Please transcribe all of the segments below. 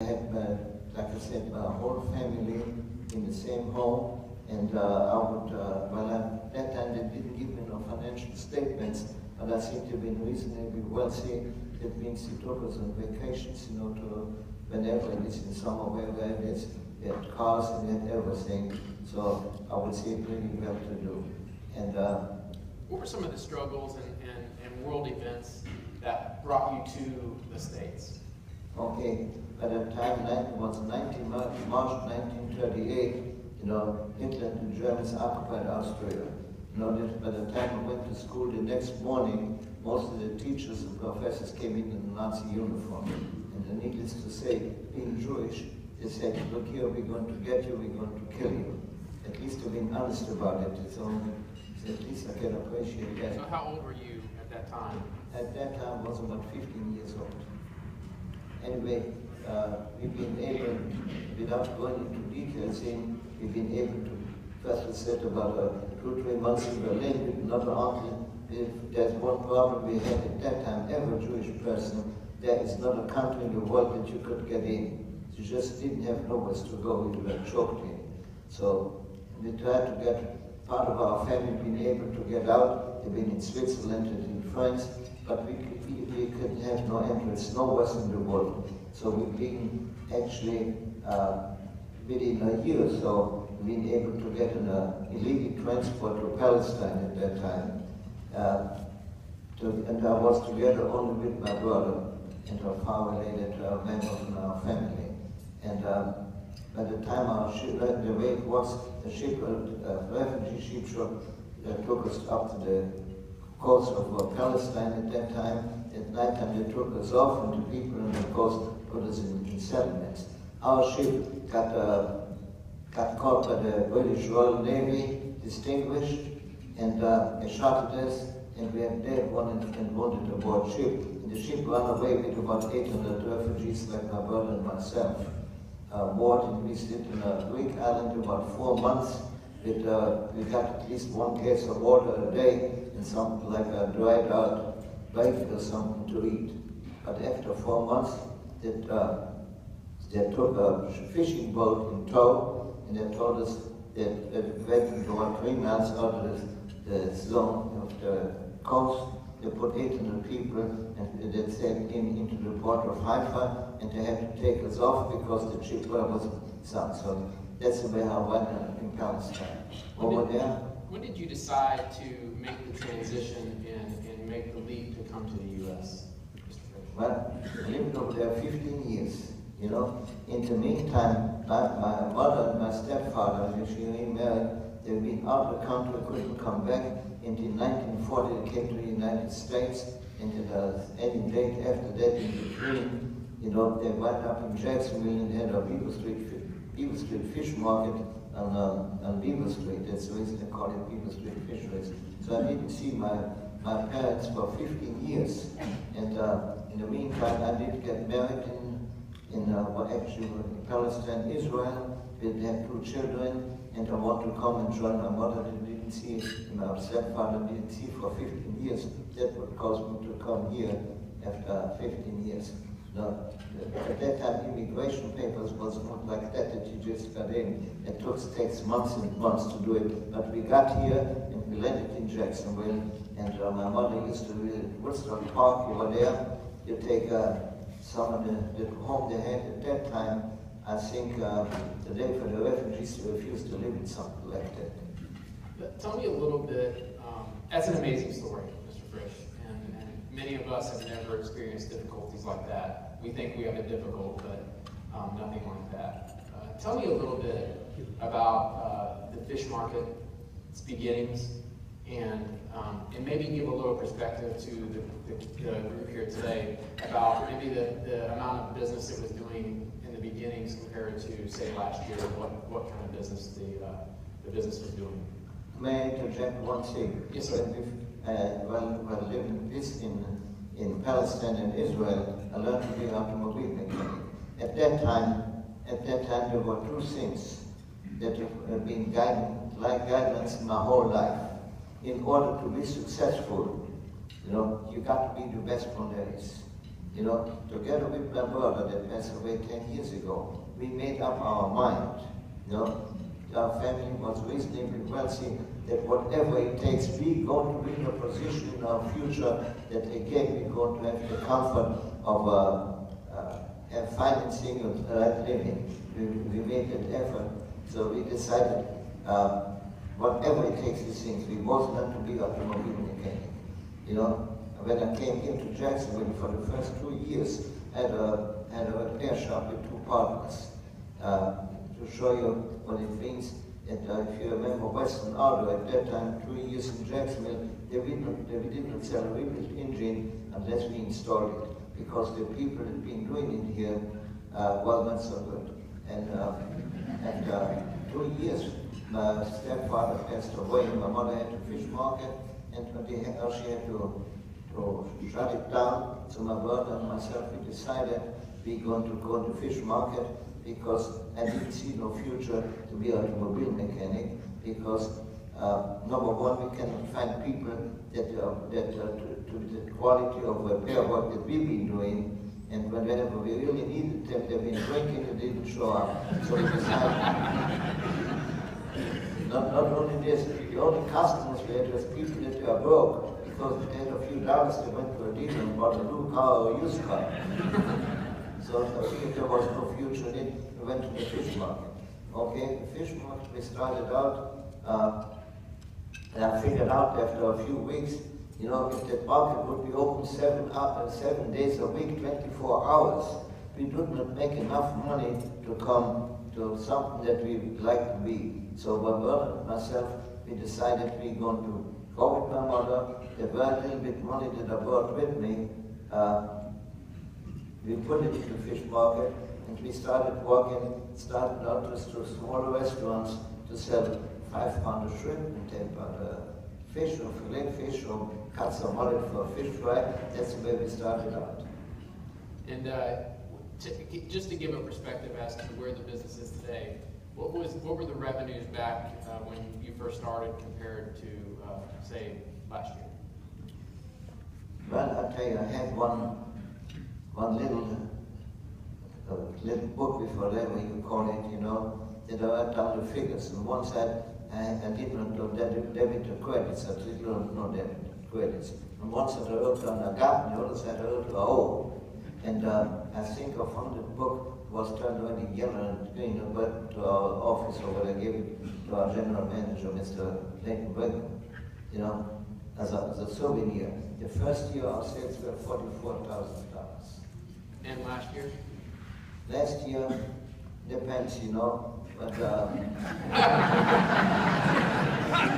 I had, like I said, my whole family in the same home, and I would, at that time they didn't give me no financial statements, but I seem to have been reasonably wealthy. That means he took us on vacations, you know, to whenever it is in summer, wherever it is, they had cars and they had everything. So I would say pretty well to do. And what were some of the struggles and world events that brought you to the States? Okay, by the time it was March 1938, you know, Hitler and the Germans occupied Austria. You know, by the time I went to school the next morning, most of the teachers and professors came in the Nazi uniform. And needless to say, being Jewish, they said, look here, we're going to get you, we're going to kill you. At least to be honest about it. So at least I can appreciate that. So how old were you at that time? At that time I was about 15 years old. Anyway, we've been able, without going into details, we've been able to, first we said about 2-3 months in Berlin with another uncle. If there's one problem we had at that time, every Jewish person, there is not a country in the world that you could get in. You just didn't have nowhere to go, you were choked in. So we tried to get part of our family being able to get out. They've been in Switzerland and in France, but we could have no entrance, nowhere in the world. So we've been actually, within a year or so, been able to get an illegal transport to Palestine at that time. And I was together only with my brother and our far-related members in our family. And by the time our ship, the way it was, the ship, refugee ship took us up to the coast of Palestine at that time. At night time they took us off, and the people on the coast put us in settlements. Our ship got caught by the British Royal Navy, distinguished, and they shot at us, and we had dead one and wounded aboard ship. And the ship ran away with about 800 refugees, like my brother and myself. Moored and we stayed in a Greek island about 4 months. We got at least 1 case of water a day and something like a dried out bacon or something to eat. But after 4 months, they took a fishing boat in tow, and they told us that they were about 3 miles out of the zone of the coast. They put 800 people and they sailed into the port of Haifa, and they had to take us off because the ship was sunk. So that's the way I went in Palestine. Over there. When did you decide to make the transition and make the leap to come to the U.S.? Well, I lived over there 15 years, you know. In the meantime, my mother and my stepfather, when she remarried, they'd been out of the country, couldn't come back. And in 1940, they came to the United States, and any date after that in between, you know, they went up in Jacksonville and had a Beaver Street fish market on Beaver Street. That's the reason they call it Beaver Street Fisheries. So I didn't see my parents for 15 years. And in the meantime, I did get married actually in Palestine, Israel. We had 2 children, and I wanted to come and join my mother. Didn't see, my stepfather didn't see for 15 years. That would cause me to come here after 15 years. Now, at that time, immigration papers was not like that you just got in. It takes months and months to do it. But we got here and we landed in Jacksonville, and my mother used to live in Woodstock Park. You were there. You take some of the home they had at that time. I think the day for the refugees refused to live in something like that. Tell me a little bit, that's an amazing story, Mr. Frisch, and many of us have never experienced difficulties like that. We think we have it difficult, but nothing like that. Tell me a little bit about the fish market, its beginnings, and maybe give a little perspective to the group here today about maybe the amount of business it was doing in the beginnings compared to, say, last year, what kind of business the business was doing. May I interject one thing? Yes, sir. While living in Palestine and Israel, I learned to be an automobile mechanic. At that time, there were 2 things that have been guidelines in my whole life. In order to be successful, you know, you got to be the best one there is. You know, together with my brother that passed away 10 years ago, we made up our mind. You know, our family was reasonably wealthy, that whatever it takes, we're going to be in a position in our future that again we're going to have the comfort of financing and living. We made that effort, so we decided whatever it takes these things, we both learned to be automobile mechanic. You know, when I came here to Jacksonville for the first 2 years, I had a repair shop with 2 partners. To show you what it means, that if you remember Western Auto at that time, 2 years in Jacksonville, they did not sell a rebuilt engine unless we installed it, because the people that had been doing it here was not so good. And 2 years, my stepfather passed away, my mother had a fish market, and she had to shut it down. So my brother and myself, we decided we're going to go to fish market, because I didn't see no future to be an automobile mechanic, because number one, we cannot find people that to the quality of repair work that we've been doing, and whenever we really needed them, they've been drinking and didn't show up. So we decided, not only this, the only customers we had was people that were broke, because they had a few dollars, they went to a dealer and bought a new car or a used car. So I think there was no future in it. We went to the fish market. Okay, the fish market, we started out, and I figured out after a few weeks, you know, if that market would be open 7 days a week, 24 hours, we would not make enough money to come to something that we would like to be. So my brother and myself, we decided we're going to go with my mother. There were a little bit money that I brought with me. We put it in the fish market, and we started out to smaller restaurants to sell 5 pounds of shrimp and 10 pounds of fish or fillet fish or cut some mullet for a fish fry. That's the way we started out. And just to give a perspective as to where the business is today, what were the revenues back when you first started compared to, say, last year? Well, I'll tell you, I had one little book, whatever you call it, you know, that I wrote down the figures. On one side, I did not know debit or credits. I did not know debit or credits. On one side, I wrote down a gap, on the other side, I wrote a O. And I think a funded book was turned already yellow and green, and went to our office over there, gave it to our general manager, Mr. Leighton Wegman, you know, as a souvenir. The first year, our sales were $44,000. And last year? Last year, depends, you know, but...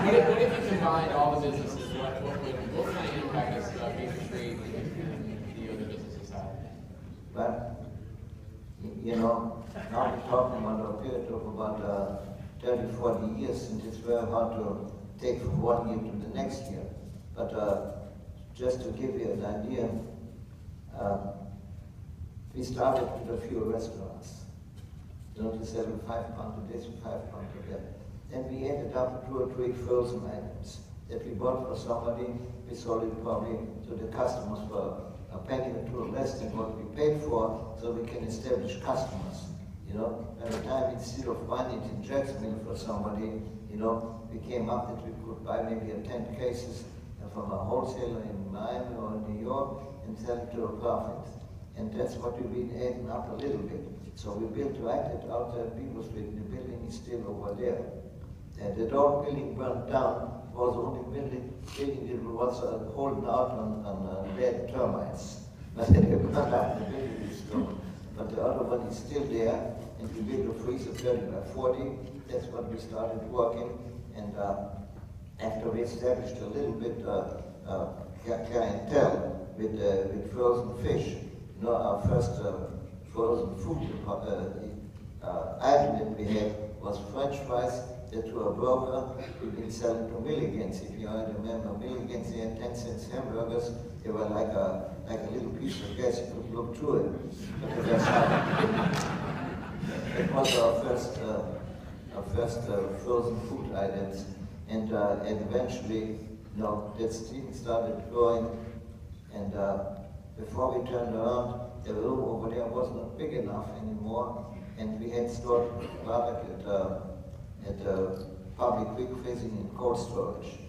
What if you combined all the businesses? What kind of impact does Beaver Street and the other businesses have? But, you know, now we're talking about a period of about 30, 40 years, and it's very hard to take from one year to the next year. But just to give you an idea, we started with a few restaurants. You know, to sell 5 pounds a day, 5 pounds a day. Then we ended up with 2 or 3 frozen items that we bought for somebody. We sold it probably to the customers for a penny or two less than what we paid for, so we can establish customers. You know, by the time instead of buying it in Jacksonville for somebody, you know, we came up that we could buy maybe 10 cases from a wholesaler in Miami or in New York and sell it to a profit. And that's what we've been adding up a little bit. So we built right it out there, Beaver Street, the building is still over there. And the old building burned down, was the only building that was holding out on dead termites. But they burned out, the building is still. But the other one is still there, and we built a freezer 30 by 40. That's what we started working. And after we established a little bit clientele with frozen fish, you know, our first frozen food item that we had was French fries that were a broker. We've been selling to Milligans. If you remember Milligans, they had 10 cents hamburgers. They were like a little piece of gas. You could look through it. But it was our first frozen food items. And eventually, you know, that thing started growing. And Before we turned around, the room over there was not big enough anymore, and we had stored product at public quick freezing and cold storage.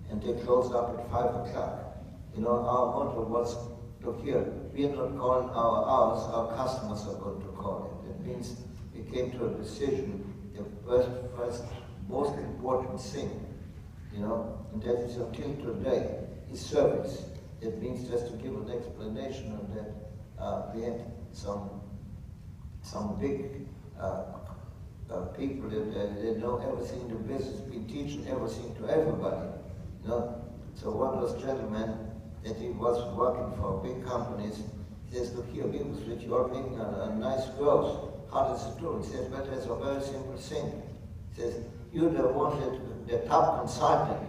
And they closed up at 5 o'clock. You know, our motto was, look here, we are not calling our hours, our customers are going to call it. That means we came to a decision, the first most important thing, you know, and that is until today, is service. That means, just to give an explanation of that, we had some big people that know everything in the business, we teach everything to everybody. You know? So one of those gentlemen that he was working for big companies, he says, look here, Beaver, you are making a nice growth. How does it do? He says, well, there's a very simple thing. He says, you're the one the top consultant.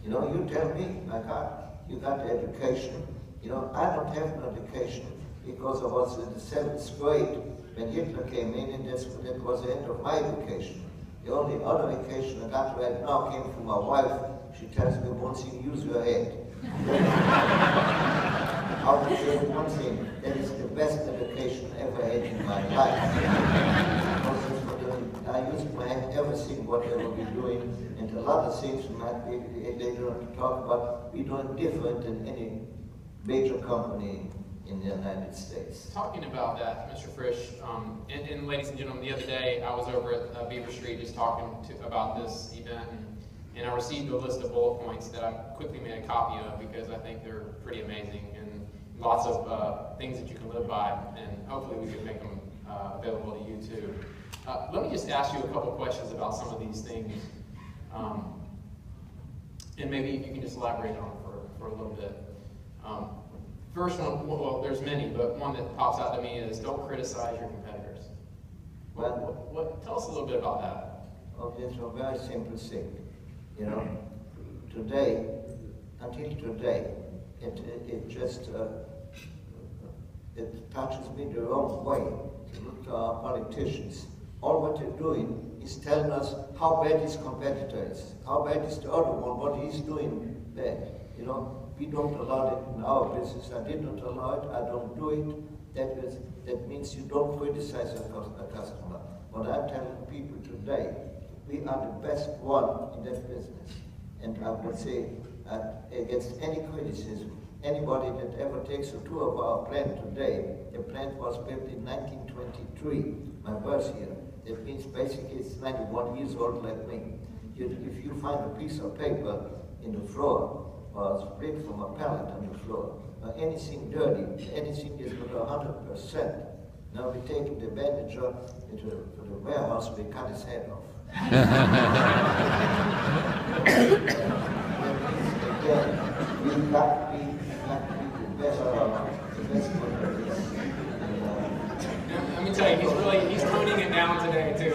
You know, you tell me, my God, you got the education. You know, I don't have an education because I was in the 7th grade when Hitler came in, and that was the end of my education. The only other education I got right now came from my wife. She tells me once you use your head. I would say one thing, that is the best education I ever had in my life. I used my head, everything, whatever we're doing, and a lot of things we might be later on to talk about, we're doing different than any major company in the United States. Talking about that, Mr. Frisch, and ladies and gentlemen, the other day I was over at Beaver Street just talking about this event, and I received a list of bullet points that I quickly made a copy of because I think they're pretty amazing, and lots of things that you can live by, and hopefully we can make them available to you too. Let me just ask you a couple questions about some of these things, and maybe you can just elaborate on them for a little bit. First one, well, there's many, but one that pops out to me is don't criticize your competitors. Tell us a little bit about that. Okay, it's a very simple thing. You know, today, until today, it just it touches me the wrong way to look to our politicians. All what they're doing is telling us how bad his competitor is, how bad is the other one, what he's doing bad. You know, we don't allow it in our business. I did not allow it, I don't do it. That means you don't criticize a customer. What I'm telling people today, we are the best one in that business. And I would say, against any criticism, anybody that ever takes a tour of our plant today, the plant was built in 1923, my birth year. That means basically it's 91 years old like me. If you find a piece of paper in the floor, or a split from a pallet on the floor, or anything dirty, anything is with 100%. Now we take the manager into the warehouse, we cut his head off. Again, we got to be the best one there is. Let me tell you, he's toning it down today too.